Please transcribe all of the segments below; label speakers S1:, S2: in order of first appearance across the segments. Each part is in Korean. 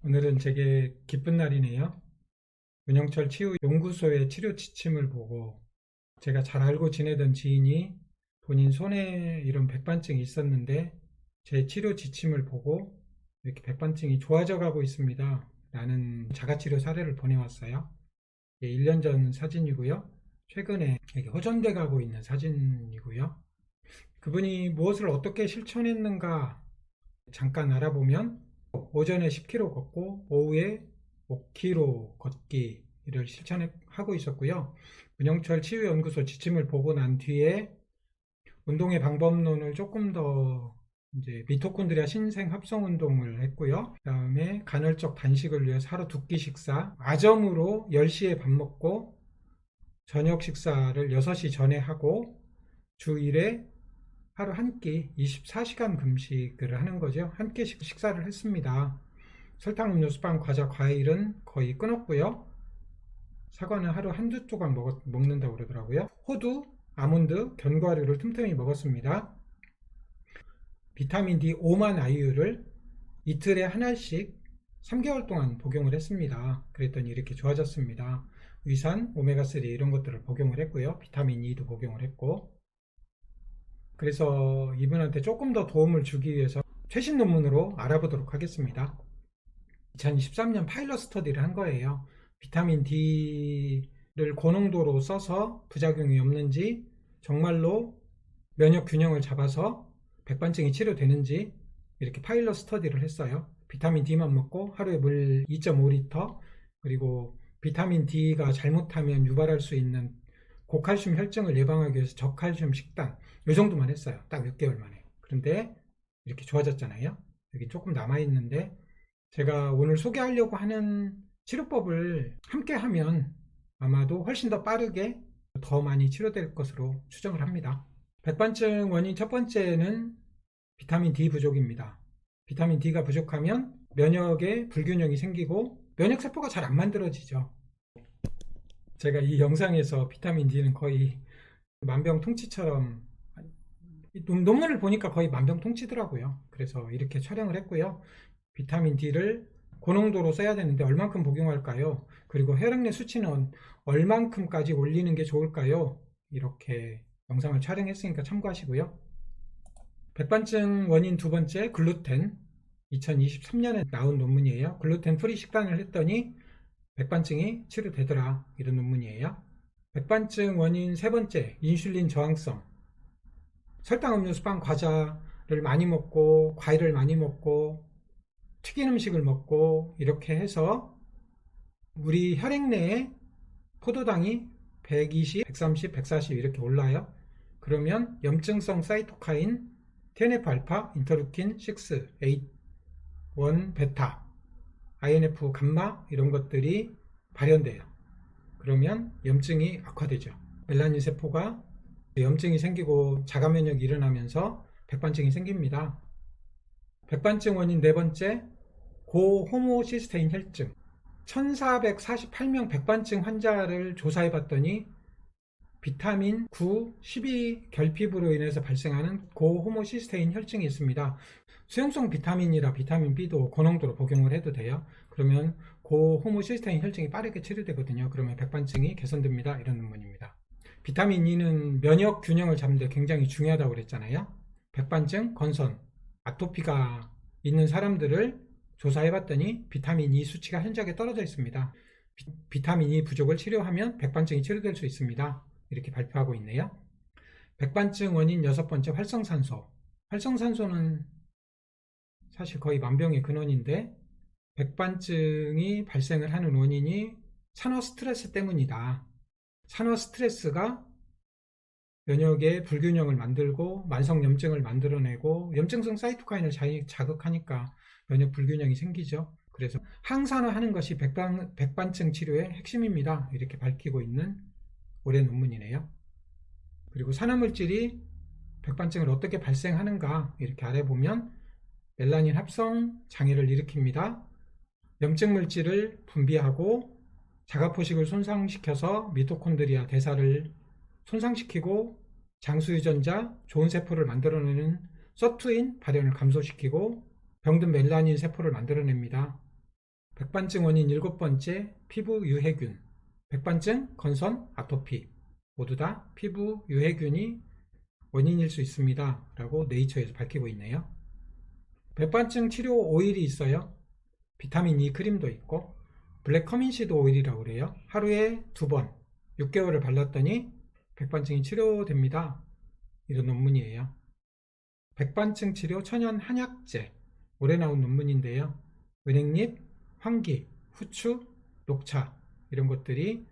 S1: 오늘은 되게 기쁜 날이네요. 문영철 치유연구소의 치료 지침을 보고 제가 잘 알고 지내던 지인이 본인 손에 이런 백반증이 있었는데 제 치료 지침을 보고 이렇게 백반증이 좋아져 가고 있습니다. 라는 자가치료 사례를 보내왔어요. 1년 전 사진이고요. 최근에 이렇게 호전돼 가고 있는 사진이고요. 그분이 무엇을 어떻게 실천했는가 잠깐 알아보면 오전에 10km 걷고 오후에 5km 걷기를 실천하고 있었고요. 문영철 치유연구소 지침을 보고 난 뒤에 운동의 방법론을 조금 더 이제 미토콘드리아 신생 합성 운동을 했고요. 그다음에 간헐적 단식을 위해서 하루 2끼 식사, 아점으로 10시에 밥 먹고 저녁 식사를 6시 전에 하고 주 1회 하루 한 끼 24시간 금식을 하는 거죠. 한 끼씩 식사를 했습니다. 설탕, 음료수, 빵, 과자, 과일은 거의 끊었고요. 사과는 하루 한두 조각 먹는다고 그러더라고요. 호두, 아몬드, 견과류를 틈틈이 먹었습니다. 비타민 D 5만 IU를 이틀에 하나씩 3개월 동안 복용을 했습니다. 그랬더니 이렇게 좋아졌습니다. 위산, 오메가3 이런 것들을 복용을 했고요. 비타민 E도 복용을 했고, 그래서 이분한테 조금 더 도움을 주기 위해서 최신 논문으로 알아보도록 하겠습니다. 2023년 파일럿 스터디를 한 거예요. 비타민 D를 고농도로 써서 부작용이 없는지, 정말로 면역 균형을 잡아서 백반증이 치료되는지 이렇게 파일럿 스터디를 했어요. 비타민 D만 먹고 하루에 물 2.5리터, 그리고 비타민 D가 잘못하면 유발할 수 있는 고칼슘 혈증을 예방하기 위해서 저칼슘 식단, 이 정도만 했어요. 딱 6개월 만에. 그런데 이렇게 좋아졌잖아요. 여기 조금 남아있는데, 제가 오늘 소개하려고 하는 치료법을 함께 하면 아마도 훨씬 더 빠르게 더 많이 치료될 것으로 추정을 합니다. 백반증 원인 첫 번째는 비타민 D 부족입니다. 비타민 D가 부족하면 면역에 불균형이 생기고 면역세포가 잘 안 만들어지죠. 제가 이 영상에서 비타민 D는 거의 만병통치처럼, 논문을 보니까 거의 만병통치더라고요. 그래서 이렇게 촬영을 했고요. 비타민 D를 고농도로 써야 되는데 얼만큼 복용할까요? 그리고 혈액내 수치는 얼만큼까지 올리는 게 좋을까요? 이렇게 영상을 촬영했으니까 참고하시고요. 백반증 원인 두 번째, 글루텐. 2023년에 나온 논문이에요. 글루텐 프리 식단을 했더니 백반증이 치료되더라, 이런 논문이에요. 백반증 원인 세 번째, 인슐린 저항성. 설탕, 음료수, 빵, 과자를 많이 먹고 과일을 많이 먹고 튀긴 음식을 먹고 이렇게 해서 우리 혈액 내에 포도당이 120, 130, 140 이렇게 올라요. 그러면 염증성 사이토카인, TNF-알파, 인터루킨 6, 8, 1, 베타, INF 감마 이런 것들이 발현돼요. 그러면 염증이 악화되죠. 멜라닌 세포가 염증이 생기고 자가 면역이 일어나면서 백반증이 생깁니다. 백반증 원인 네 번째, 고호모시스테인 혈증. 1448명 백반증 환자를 조사해 봤더니 비타민 9, 12 결핍으로 인해서 발생하는 고호모시스테인 혈증이 있습니다. 수용성 비타민이라 비타민 B도 고농도로 복용을 해도 돼요. 그러면 고호모시스테인 혈증이 빠르게 치료되거든요. 그러면 백반증이 개선됩니다. 이런 논문입니다. 비타민 E는 면역 균형을 잡는 데 굉장히 중요하다고 그랬잖아요. 백반증, 건선, 아토피가 있는 사람들을 조사해 봤더니 비타민 E 수치가 현저하게 떨어져 있습니다. 비타민 E 부족을 치료하면 백반증이 치료될 수 있습니다. 이렇게 발표하고 있네요. 백반증 원인 여섯 번째, 활성산소. 활성산소는 사실 거의 만병의 근원인데 백반증이 발생을 하는 원인이 산화 스트레스 때문이다. 산화 스트레스가 면역의 불균형을 만들고 만성염증을 만들어내고 염증성 사이토카인을 자극하니까 면역 불균형이 생기죠. 그래서 항산화하는 것이 백반증 치료의 핵심입니다. 이렇게 밝히고 있는 올해 논문이네요. 그리고 산화물질이 백반증을 어떻게 발생하는가 이렇게 알아보면 멜라닌 합성 장애를 일으킵니다. 염증 물질을 분비하고 자가포식을 손상시켜서 미토콘드리아 대사를 손상시키고 장수유전자 좋은 세포를 만들어내는 서투인 발현을 감소시키고 병든 멜라닌 세포를 만들어냅니다. 백반증 원인 7번째, 피부 유해균. 백반증, 건선, 아토피 모두 다 피부 유해균이 원인일 수 있습니다 라고 네이처에서 밝히고 있네요. 백반증 치료 오일이 있어요. 비타민 E 크림도 있고 블랙 커민시드 오일이라고 그래요. 하루에 2번 6개월을 발랐더니 백반증이 치료됩니다. 이런 논문이에요. 백반증 치료 천연 한약재, 올해 나온 논문인데요. 은행잎, 황기, 후추, 녹차 이런 것들이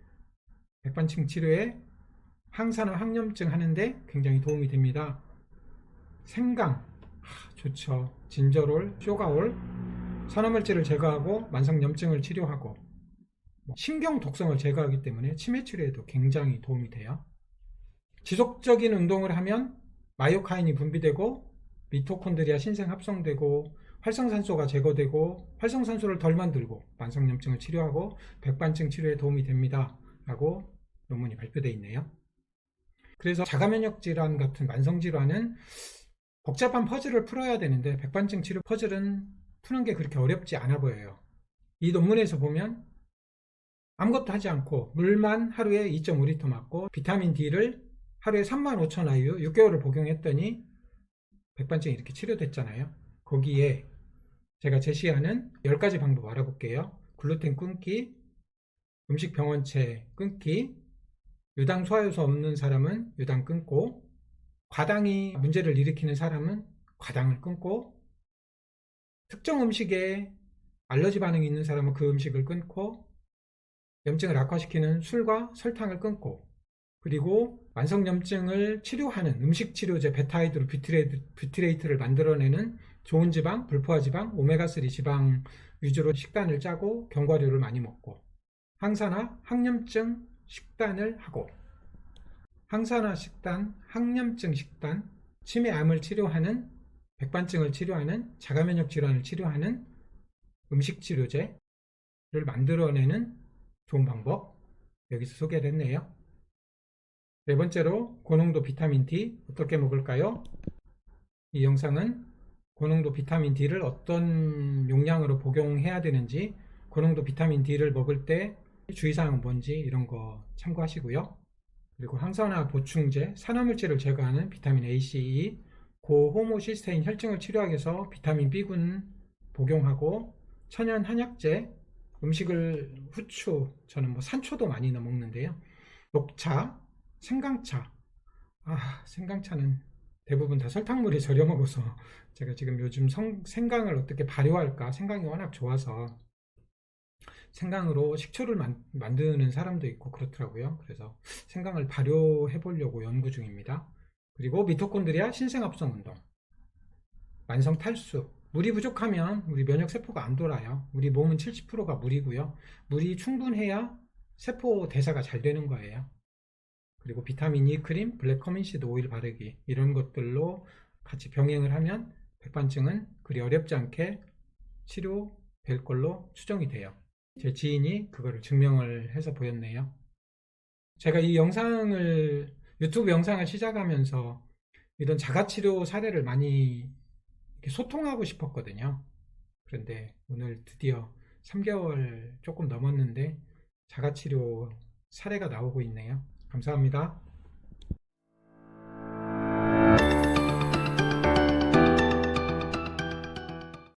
S1: 백반증 치료에 항산화 항염증 하는데 굉장히 도움이 됩니다. 생강 좋죠. 진저롤, 쇼가올, 산화물질을 제거하고 만성염증을 치료하고 신경 독성을 제거하기 때문에 치매 치료에도 굉장히 도움이 돼요. 지속적인 운동을 하면 마이오카인이 분비되고 미토콘드리아 신생 합성되고 활성산소가 제거되고 활성산소를 덜 만들고 만성염증을 치료하고 백반증 치료에 도움이 됩니다 라고 논문이 발표되어 있네요. 그래서 자가면역 질환 같은 만성질환은 복잡한 퍼즐을 풀어야 되는데 백반증 치료 퍼즐은 푸는 게 그렇게 어렵지 않아 보여요. 이 논문에서 보면 아무것도 하지 않고 물만 하루에 2.5리터 맞고 비타민 D를 하루에 35,000IU 6개월을 복용했더니 백반증이 이렇게 치료됐잖아요. 거기에 제가 제시하는 10가지 방법 알아볼게요. 글루텐 끊기, 음식 병원체 끊기, 유당 소화효소 없는 사람은 유당 끊고, 과당이 문제를 일으키는 사람은 과당을 끊고, 특정 음식에 알러지 반응이 있는 사람은 그 음식을 끊고, 염증을 악화시키는 술과 설탕을 끊고, 그리고 만성염증을 치료하는 음식치료제 베타하이드로 뷰티레이트를 만들어내는 좋은 지방, 불포화지방, 오메가3 지방 위주로 식단을 짜고 견과류를 많이 먹고 항산화, 항염증 식단을 하고 항산화 식단, 항염증 식단, 치매암을 치료하는 백반증을 치료하는 자가면역 질환을 치료하는 음식치료제를 만들어내는 좋은 방법 여기서 소개를 했네요. 네 번째로 고농도 비타민 D 어떻게 먹을까요? 이 영상은 고농도 비타민 D를 어떤 용량으로 복용해야 되는지, 고농도 비타민 D를 먹을 때 주의사항은 뭔지 이런 거 참고하시고요. 그리고 항산화 보충제, 산화물질을 제거하는 비타민 A, C, E, 고호모시스테인 혈증을 치료하기 위해서 비타민 B군 복용하고 천연 한약재, 음식을 후추, 저는 뭐 산초도 많이 넣어 먹는데요. 녹차, 생강차. 생강차는 대부분 다 설탕물이 절여 먹어서 제가 지금 요즘 생강을 어떻게 발효할까 생강이 워낙 좋아서 생강으로 식초를 만드는 사람도 있고 그렇더라고요. 그래서 생강을 발효해 보려고 연구 중입니다. 그리고 미토콘드리아 신생합성 운동, 만성 탈수. 물이 부족하면 우리 면역세포가 안 돌아요. 우리 몸은 70%가 물이고요. 물이 충분해야 세포 대사가 잘 되는 거예요. 그리고 비타민 E 크림, 블랙 커민시드 오일 바르기 이런 것들로 같이 병행을 하면 백반증은 그리 어렵지 않게 치료될 걸로 추정이 돼요. 제 지인이 그거를 증명을 해서 보였네요. 제가 이 영상을 유튜브 영상을 시작하면서 이런 자가치료 사례를 많이 이렇게 소통하고 싶었거든요. 그런데 오늘 드디어 3개월 조금 넘었는데 자가치료 사례가 나오고 있네요. 감사합니다.